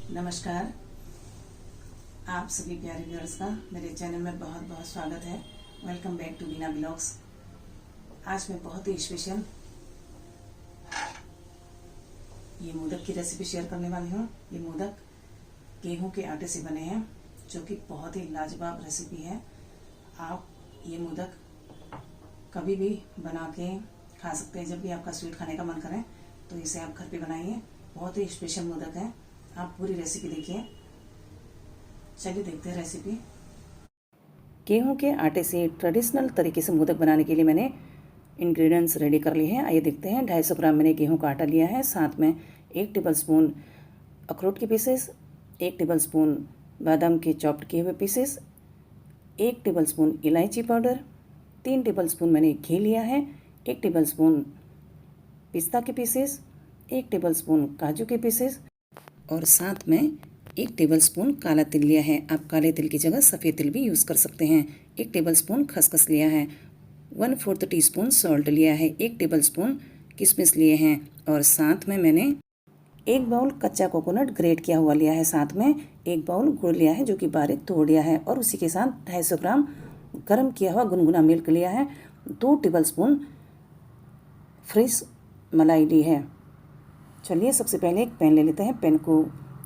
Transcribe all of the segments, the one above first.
नमस्कार। आप सभी प्यारे व्यूअर्स का मेरे चैनल में बहुत बहुत स्वागत है। Welcome back to Bina blogs. आज मैं बहुत ही स्पेशल ये मोदक की रेसिपी शेयर करने वाली हूँ। ये मोदक गेहूं के आटे से बने हैं, जो कि बहुत ही लाजवाब रेसिपी है। आप ये मोदक कभी भी बना के खा सकते हैं। जब भी आपका स्वीट खाने का मन करे तो इसे आप घर पे बनाइए। बहुत ही स्पेशल मोदक है। आप पूरी रेसिपी देखिए। चलिए देखते हैं रेसिपी। गेहूं के आटे से ट्रेडिशनल तरीके से मोदक बनाने के लिए मैंने इंग्रेडिएंट्स रेडी कर लिए हैं। आइए देखते हैं। 250 ग्राम मैंने गेहूं का आटा लिया है। साथ में 1 टेबलस्पून अखरोट के पीसेस, 1 टेबलस्पून बादाम के चॉप्ड किए हुए पीसेस, 1 टेबलस्पून इलायची पाउडर, 3 टेबलस्पून मैंने घी लिया है, 1 टेबलस्पून पिस्ता के पीसेस, 1 टेबलस्पून काजू के पीसेस और साथ में 1 टेबलस्पून काला तिल लिया है। आप काले तिल की जगह सफ़ेद तिल भी यूज़ कर सकते हैं। 1 टेबलस्पून खसखस लिया है, 1/4 टीस्पून सॉल्ट लिया है, 1 टेबलस्पून किशमिश लिए हैं और साथ में मैंने 1 बाउल कच्चा कोकोनट ग्रेट किया हुआ लिया है। साथ में 1 बाउल गुड़ लिया है, जो कि बारीक तोड़ लिया है और उसी के साथ 250 ग्राम गर्म किया हुआ गुनगुना मिल्क लिया है। 2 टेबलस्पून फ्रेश मलाई ली है। चलिए सबसे पहले एक पैन ले लेते हैं। पैन को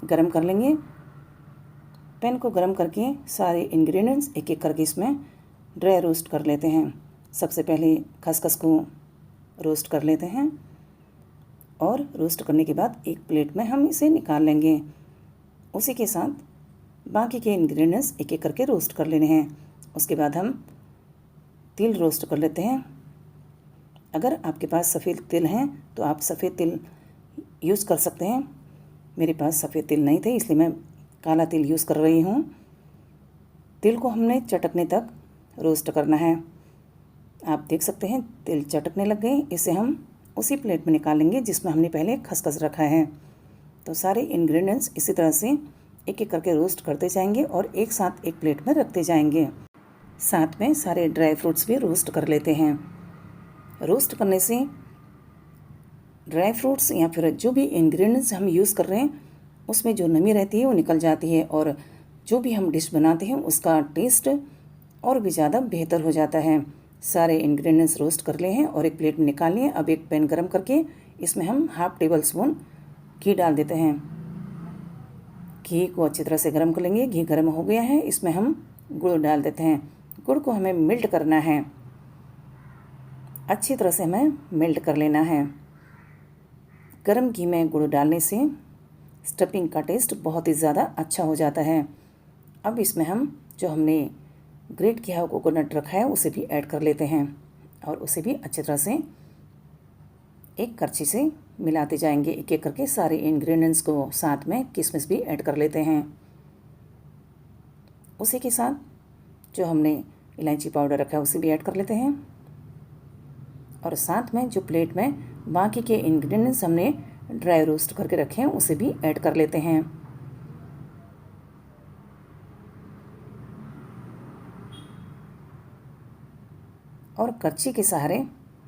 गरम कर लेंगे। पैन को गरम करके सारे इंग्रेडिएंट्स एक एक करके इसमें ड्राई रोस्ट कर लेते हैं। सबसे पहले खसखस को रोस्ट कर लेते हैं और रोस्ट करने के बाद एक प्लेट में हम इसे निकाल लेंगे। उसी के साथ बाकी के इंग्रेडिएंट्स एक एक करके रोस्ट कर लेने हैं। उसके बाद हम तिल रोस्ट कर लेते हैं। अगर आपके पास सफ़ेद तिल हैं तो आप सफ़ेद तिल यूज़ कर सकते हैं। मेरे पास सफ़ेद तिल नहीं थे, इसलिए मैं काला तिल यूज़ कर रही हूँ। तिल को हमने चटकने तक रोस्ट करना है। आप देख सकते हैं तिल चटकने लग गए। इसे हम उसी प्लेट में निकालेंगे जिसमें हमने पहले खसखस रखा है। तो सारे इंग्रेडिएंट्स इसी तरह से एक एक करके रोस्ट करते जाएंगे और एक साथ एक प्लेट में रखते जाएंगे। साथ में सारे ड्राई फ्रूट्स भी रोस्ट कर लेते हैं। रोस्ट करने से ड्राई फ्रूट्स या फिर जो भी इंग्रेडिएंट्स हम यूज़ कर रहे हैं उसमें जो नमी रहती है वो निकल जाती है और जो भी हम डिश बनाते हैं उसका टेस्ट और भी ज़्यादा बेहतर हो जाता है। सारे इंग्रेडिएंट्स रोस्ट कर लिए हैं और एक प्लेट में निकाल लिए। अब एक पैन गरम करके इसमें हम 1/2 टेबलस्पून घी डाल देते हैं। घी को अच्छी तरह से गर्म कर लेंगे। घी गर्म हो गया है, इसमें हम गुड़ डाल देते हैं। गुड़ को हमें मेल्ट करना है, अच्छी तरह से हमें मेल्ट कर लेना है। गरम घी में गुड़ डालने से स्टफिंग का टेस्ट बहुत ही ज़्यादा अच्छा हो जाता है। अब इसमें हम जो हमने ग्रेट किया हुआ कोकोनट रखा है उसे भी ऐड कर लेते हैं और उसे भी अच्छी तरह से एक करछी से मिलाते जाएंगे। एक एक करके सारे इंग्रेडिएंट्स को, साथ में किशमिश भी ऐड कर लेते हैं। उसी के साथ जो हमने इलायची पाउडर रखा है उसे भी ऐड कर लेते हैं और साथ में जो प्लेट में बाकी के इंग्रेडिएंट्स हमने ड्राई रोस्ट करके रखे हैं उसे भी ऐड कर लेते हैं। और करछी के सहारे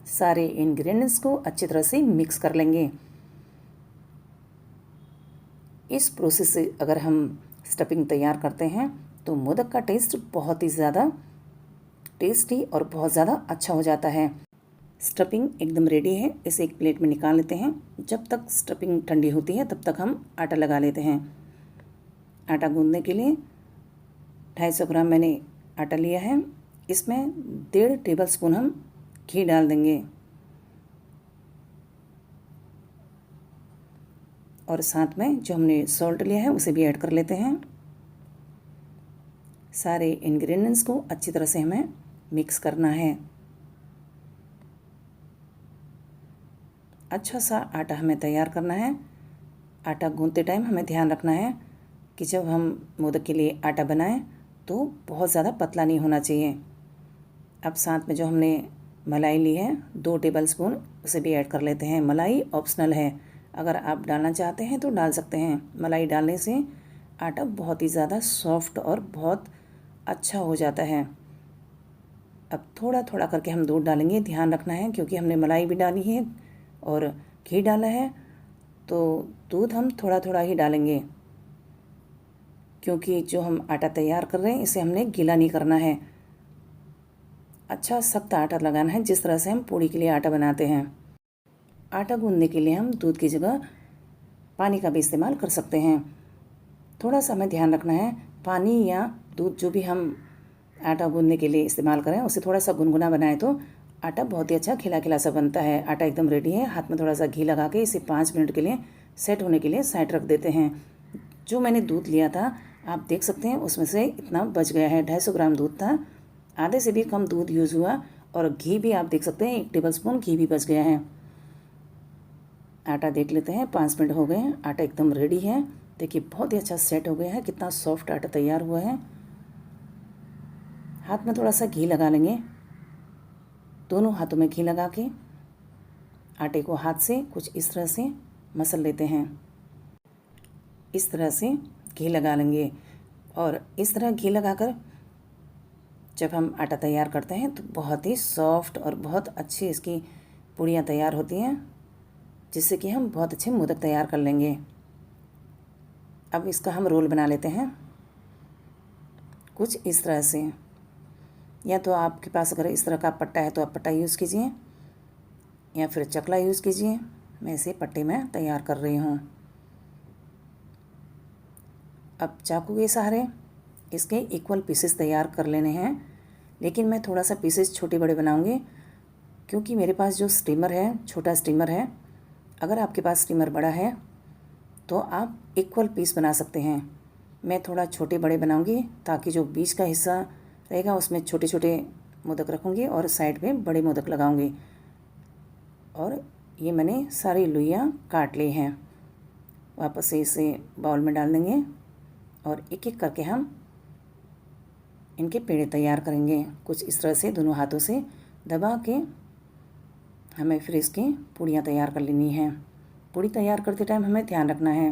सारे इंग्रेडिएंट्स को अच्छी तरह से मिक्स कर लेंगे। इस प्रोसेस से अगर हम स्टफिंग तैयार करते हैं तो मोदक का टेस्ट बहुत ही ज़्यादा टेस्टी और बहुत ज़्यादा अच्छा हो जाता है। स्टफिंग एकदम रेडी है। इसे एक प्लेट में निकाल लेते हैं। जब तक स्टफिंग ठंडी होती है तब तक हम आटा लगा लेते हैं। आटा गूंदने के लिए 250 ग्राम मैंने आटा लिया है। इसमें 1.5 टेबलस्पून हम घी डाल देंगे और साथ में जो हमने सॉल्ट लिया है उसे भी ऐड कर लेते हैं। सारे इंग्रेडिएंट्स को अच्छी तरह से हमें मिक्स करना है। अच्छा सा आटा हमें तैयार करना है। आटा गूंदते टाइम हमें ध्यान रखना है कि जब हम मोदक के लिए आटा बनाएं तो बहुत ज़्यादा पतला नहीं होना चाहिए। अब साथ में जो हमने मलाई ली है 2 टेबलस्पून उसे भी ऐड कर लेते हैं। मलाई ऑप्शनल है, अगर आप डालना चाहते हैं तो डाल सकते हैं। मलाई डालने से आटा बहुत ही ज़्यादा सॉफ्ट और बहुत अच्छा हो जाता है। अब थोड़ा थोड़ा करके हम दूध डालेंगे। ध्यान रखना है क्योंकि हमने मलाई भी डाली है और घी डाला है, तो दूध हम थोड़ा थोड़ा ही डालेंगे। क्योंकि जो हम आटा तैयार कर रहे हैं इसे हमने गीला नहीं करना है, अच्छा सख्त आटा लगाना है, जिस तरह से हम पूड़ी के लिए आटा बनाते हैं। आटा गूंदने के लिए हम दूध की जगह पानी का भी इस्तेमाल कर सकते हैं। थोड़ा सा हमें ध्यान रखना है, पानी या दूध जो भी हम आटा गूंदने के लिए इस्तेमाल करें उसे थोड़ा सा गुनगुना बनाएं तो आटा बहुत ही अच्छा खिला खिला सा बनता है। आटा एकदम रेडी है। हाथ में थोड़ा सा घी लगा के इसे 5 मिनट के लिए सेट होने के लिए साइड रख देते हैं। जो मैंने दूध लिया था आप देख सकते हैं उसमें से इतना बच गया है। 250 ग्राम दूध था, आधे से भी कम दूध यूज़ हुआ। और घी भी आप देख सकते हैं 1 टेबलस्पून घी भी बच गया है। आटा देख लेते हैं, 5 मिनट हो गए हैं। आटा एकदम रेडी है। देखिए बहुत ही अच्छा सेट हो गया है, कितना सॉफ्ट आटा तैयार हुआ है। हाथ में थोड़ा सा घी लगा लेंगे, दोनों हाथों में घी लगा के आटे को हाथ से कुछ इस तरह से मसल लेते हैं। इस तरह से घी लगा लेंगे और इस तरह घी लगाकर जब हम आटा तैयार करते हैं तो बहुत ही सॉफ्ट और बहुत अच्छी इसकी पूड़ियाँ तैयार होती हैं, जिससे कि हम बहुत अच्छे मोदक तैयार कर लेंगे। अब इसका हम रोल बना लेते हैं कुछ इस तरह से, या तो आपके पास अगर इस तरह का पट्टा है तो आप पट्टा यूज़ कीजिए या फिर चकला यूज़ कीजिए। मैं इसे पट्टे में तैयार कर रही हूँ। अब चाकू के सहारे इसके इक्वल पीसेस तैयार कर लेने हैं, लेकिन मैं थोड़ा सा पीसेस छोटे बड़े बनाऊंगी क्योंकि मेरे पास जो स्टीमर है छोटा स्टीमर है। अगर आपके पास स्टीमर बड़ा है तो आप इक्वल पीस बना सकते हैं। मैं थोड़ा छोटे बड़े बनाऊंगी ताकि जो बीच का हिस्सा रहेगा उसमें छोटे छोटे मोदक रखूँगी और साइड पे बड़े मोदक लगाऊंगी। और ये मैंने सारी लुइयाँ काट ली हैं। वापस से इसे बाउल में डाल देंगे और एक एक करके हम इनके पेड़े तैयार करेंगे। कुछ इस तरह से दोनों हाथों से दबा के हमें फिर इसकी पूड़ियाँ तैयार कर लेनी हैं। पूड़ी तैयार करते टाइम हमें ध्यान रखना है,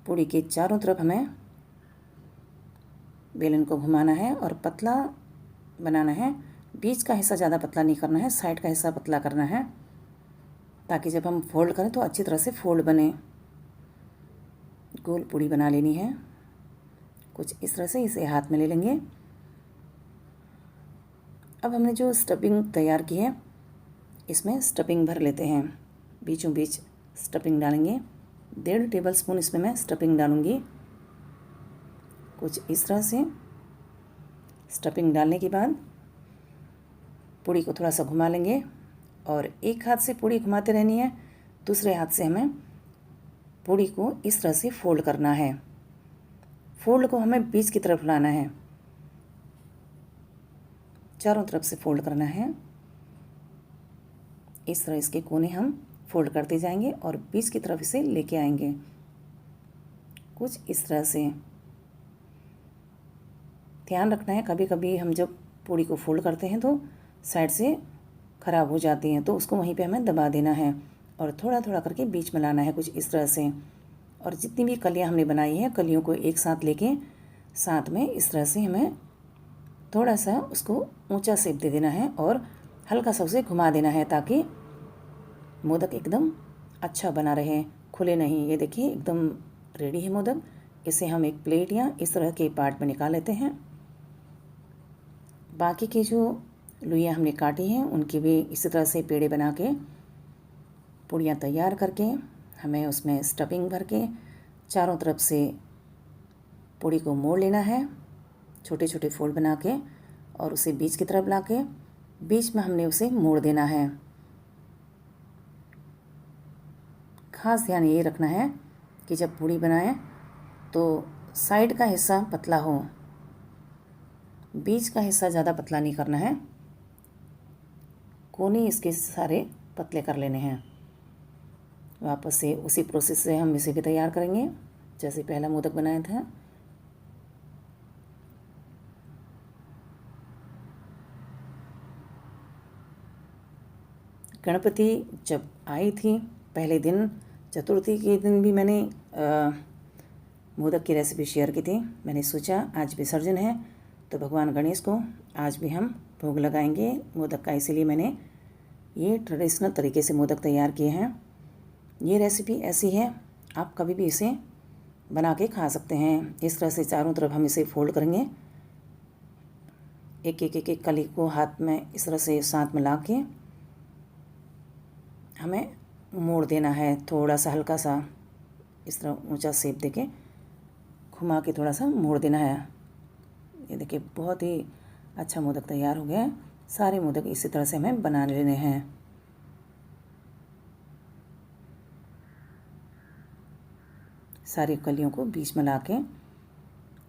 पूड़ी के चारों तरफ हमें बेलन को घुमाना है और पतला बनाना है। बीच का हिस्सा ज़्यादा पतला नहीं करना है, साइड का हिस्सा पतला करना है ताकि जब हम फोल्ड करें तो अच्छी तरह से फोल्ड बने। गोल पूड़ी बना लेनी है कुछ इस तरह से। इसे हाथ में ले लेंगे। अब हमने जो स्टफिंग तैयार की है इसमें स्टफिंग भर लेते हैं। बीचों बीच स्टफिंग डालेंगे। 1.5 टेबलस्पून इसमें मैं स्टफिंग डालूँगी कुछ इस तरह से। स्टफिंग डालने के बाद पूड़ी को थोड़ा सा घुमा लेंगे और एक हाथ से पूड़ी घुमाते रहनी है, दूसरे हाथ से हमें पूड़ी को इस तरह से फोल्ड करना है। फोल्ड को हमें बीच की तरफ लाना है, चारों तरफ से फोल्ड करना है। इस तरह इसके कोने हम फोल्ड करते जाएंगे और बीच की तरफ इसे लेके आएंगे कुछ इस तरह से। ध्यान रखना है, कभी कभी हम जब पूड़ी को फोल्ड करते हैं तो साइड से ख़राब हो जाती हैं, तो उसको वहीं पे हमें दबा देना है और थोड़ा थोड़ा करके बीच में लाना है कुछ इस तरह से। और जितनी भी कलियाँ हमने बनाई हैं कलियों को एक साथ लेके साथ में इस तरह से हमें थोड़ा सा उसको ऊंचा शेप दे देना है और हल्का सा उसे घुमा देना है ताकि मोदक एकदम अच्छा बना रहे, खुले नहीं। ये देखिए एकदम रेडी है मोदक। इसे हम एक प्लेट या इस तरह के पार्ट में निकाल लेते हैं। बाकी की जो लुइयाँ हमने काटी हैं उनकी भी इसी तरह से पेड़े बना के पूड़ियाँ तैयार करके हमें उसमें स्टफिंग भर के चारों तरफ से पूड़ी को मोड़ लेना है छोटे छोटे फोल्ड बना के और उसे बीच की तरफ ला के बीच में हमने उसे मोड़ देना है। खास ध्यान ये रखना है कि जब पूड़ी बनाएं तो साइड का हिस्सा पतला हो, बीच का हिस्सा ज़्यादा पतला नहीं करना है। कोने इसके सारे पतले कर लेने हैं। वापस से उसी प्रोसेस से हम इसे भी तैयार करेंगे जैसे पहला मोदक बनाया था। गणपति जब आई थी पहले दिन, चतुर्थी के दिन भी मैंने मोदक की रेसिपी शेयर की थी। मैंने सोचा आज विसर्जन है तो भगवान गणेश को आज भी हम भोग लगाएंगे मोदक का, इसीलिए मैंने ये ट्रेडिशनल तरीके से मोदक तैयार किए हैं। ये रेसिपी ऐसी है, आप कभी भी इसे बना के खा सकते हैं। इस तरह से चारों तरफ हम इसे फोल्ड करेंगे। एक एक एक एक कली को हाथ में इस तरह से साथ मिला के हमें मोड़ देना है। थोड़ा सा हल्का सा इस तरह ऊंचा शेप देके घुमा के थोड़ा सा मोड़ देना है। ये देखिए बहुत ही अच्छा मोदक तैयार हो गया है। सारे मोदक इसी तरह से हमें बना लेने हैं। सारी कलियों को बीच में ला के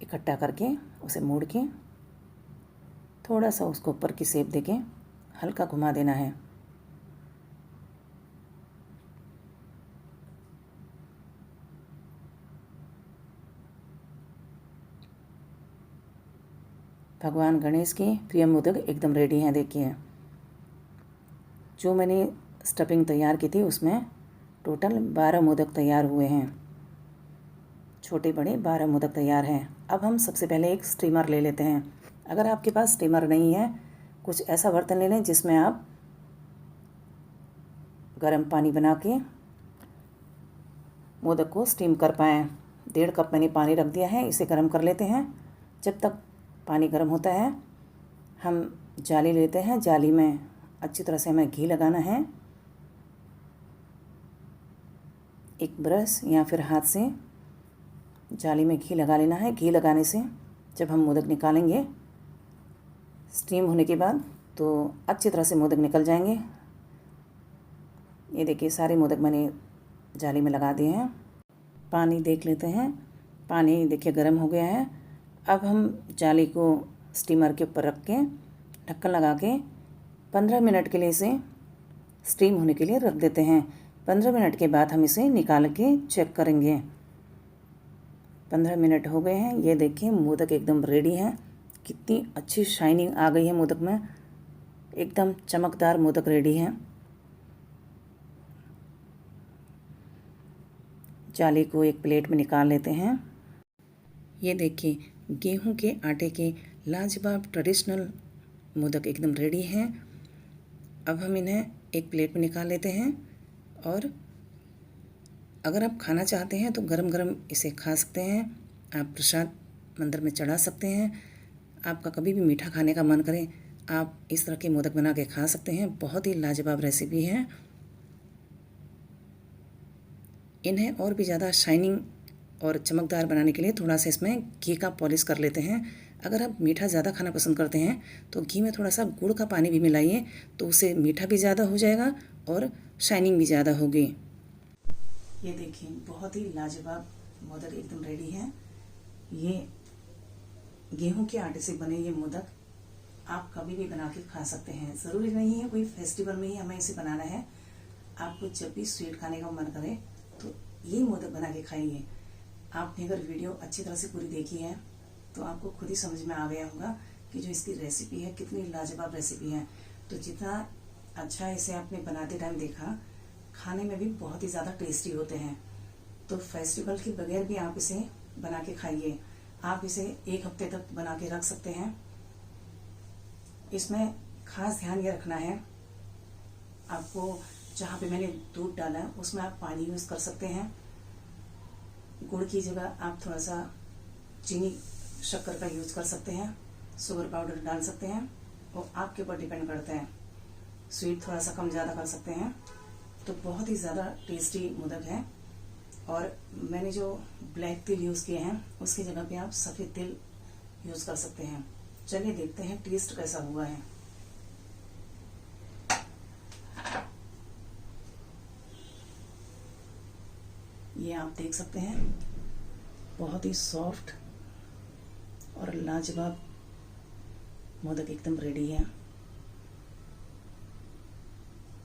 इकट्ठा करके उसे मोड़ के थोड़ा सा उसको ऊपर की शेप देके हल्का घुमा देना है। भगवान गणेश के प्रिय मोदक एकदम रेडी हैं। देखिए जो मैंने स्टफिंग तैयार की थी उसमें टोटल 12 मोदक तैयार हुए हैं। छोटे बड़े 12 मोदक तैयार हैं। अब हम सबसे पहले एक स्टीमर ले लेते हैं। अगर आपके पास स्टीमर नहीं है, कुछ ऐसा बर्तन ले लें जिसमें आप गर्म पानी बना के मोदक को स्टीम कर पाएँ। 1.5 कप मैंने पानी रख दिया है, इसे गर्म कर लेते हैं। जब तक पानी गर्म होता है हम जाली लेते हैं। जाली में अच्छी तरह से हमें घी लगाना है। एक ब्रश या फिर हाथ से जाली में घी लगा लेना है। घी लगाने से जब हम मोदक निकालेंगे स्टीम होने के बाद तो अच्छी तरह से मोदक निकल जाएंगे। ये देखिए सारे मोदक मैंने जाली में लगा दिए हैं। पानी देख लेते हैं। पानी देखिए गर्म हो गया है। अब हम जाली को स्टीमर के ऊपर रख के ढक्कन लगा के 15 मिनट के लिए इसे स्टीम होने के लिए रख देते हैं। 15 मिनट के बाद हम इसे निकाल के चेक करेंगे। 15 मिनट हो गए हैं। ये देखिए मोदक एकदम रेडी हैं। कितनी अच्छी शाइनिंग आ गई है मोदक में, एकदम चमकदार मोदक रेडी हैं। जाली को एक प्लेट में निकाल लेते हैं। ये देखिए गेहूं के आटे के लाजवाब ट्रेडिशनल मोदक एकदम रेडी हैं। अब हम इन्हें एक प्लेट में निकाल लेते हैं और अगर आप खाना चाहते हैं तो गरम गरम इसे खा सकते हैं। आप प्रसाद मंदिर में चढ़ा सकते हैं। आपका कभी भी मीठा खाने का मन करे आप इस तरह के मोदक बना के खा सकते हैं। बहुत ही लाजवाब रेसिपी है। इन्हें और भी ज़्यादा शाइनिंग और चमकदार बनाने के लिए थोड़ा सा इसमें घी का पॉलिश कर लेते हैं। अगर आप मीठा ज़्यादा खाना पसंद करते हैं तो घी में थोड़ा सा गुड़ का पानी भी मिलाइए, तो उससे मीठा भी ज़्यादा हो जाएगा और शाइनिंग भी ज़्यादा होगी। ये देखिए बहुत ही लाजवाब मोदक एकदम रेडी है। ये गेहूं के आटे से बने ये मोदक आप कभी भी बना के खा सकते हैं। ज़रूरी नहीं है कोई फेस्टिवल में ही हमें इसे बनाना है। आपको जब भी स्वीट खाने का मन करे तो ये मोदक बना के खाइए। आपने अगर वीडियो अच्छी तरह से पूरी देखी है तो आपको खुद ही समझ में आ गया होगा कि जो इसकी रेसिपी है कितनी लाजवाब रेसिपी है। तो जितना अच्छा इसे आपने बनाते टाइम देखा, खाने में भी बहुत ही ज़्यादा टेस्टी होते हैं। तो फेस्टिवल के बगैर भी आप इसे बना के खाइए। आप इसे 1 हफ्ते तक बना के रख सकते हैं। इसमें खास ध्यान ये रखना है, आपको जहाँ पे मैंने दूध डाला है उसमें आप पानी यूज़ कर सकते हैं। गुड़ की जगह आप थोड़ा सा चीनी शक्कर का यूज़ कर सकते हैं। शुगर पाउडर डाल सकते हैं और आपके ऊपर डिपेंड करते हैं। स्वीट थोड़ा सा कम ज़्यादा कर सकते हैं। तो बहुत ही ज़्यादा टेस्टी मोदक है। और मैंने जो ब्लैक तिल यूज़ किए हैं उसकी जगह पे आप सफ़ेद तिल यूज़ कर सकते हैं। चलिए देखते हैं टेस्ट कैसा हुआ है। ये आप देख सकते हैं बहुत ही सॉफ्ट और लाजवाब मोदक एकदम रेडी है।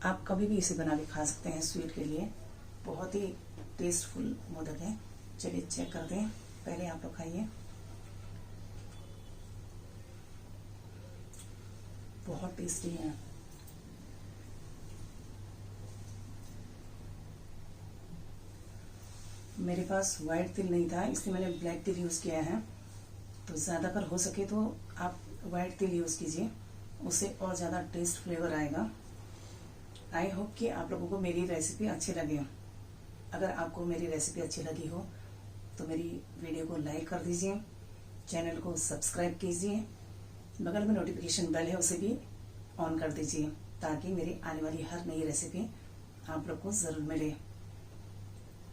आप कभी भी इसे बना के खा सकते हैं स्वीट के लिए। बहुत ही टेस्टफुल मोदक है। चलिए चेक करते हैं। पहले आप लोग खाइए। बहुत टेस्टी है। मेरे पास वाइट तिल नहीं था इसलिए मैंने ब्लैक तिल यूज़ किया है। तो ज़्यादातर हो सके तो आप वाइट तिल यूज़ कीजिए, उससे और ज़्यादा टेस्ट फ्लेवर आएगा। आई होप कि आप लोगों को मेरी रेसिपी अच्छी लगे। अगर आपको मेरी रेसिपी अच्छी लगी हो तो मेरी वीडियो को लाइक कर दीजिए, चैनल को सब्सक्राइब कीजिए, बगल में नोटिफिकेशन बेल है उसे भी ऑन कर दीजिए ताकि मेरी आने वाली हर नई रेसिपी आप लोग को ज़रूर मिले।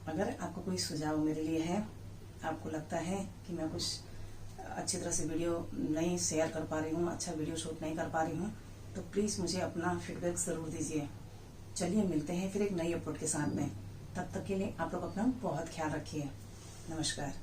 अगर आपको कोई सुझाव मेरे लिए है, आपको लगता है कि मैं कुछ अच्छी तरह से वीडियो नहीं शेयर कर पा रही हूँ, अच्छा वीडियो शूट नहीं कर पा रही हूँ, तो प्लीज़ मुझे अपना फीडबैक ज़रूर दीजिए। चलिए मिलते हैं फिर एक नई अपलोड के साथ में। तब तक के लिए आप लोग अपना बहुत ख्याल रखिए। नमस्कार।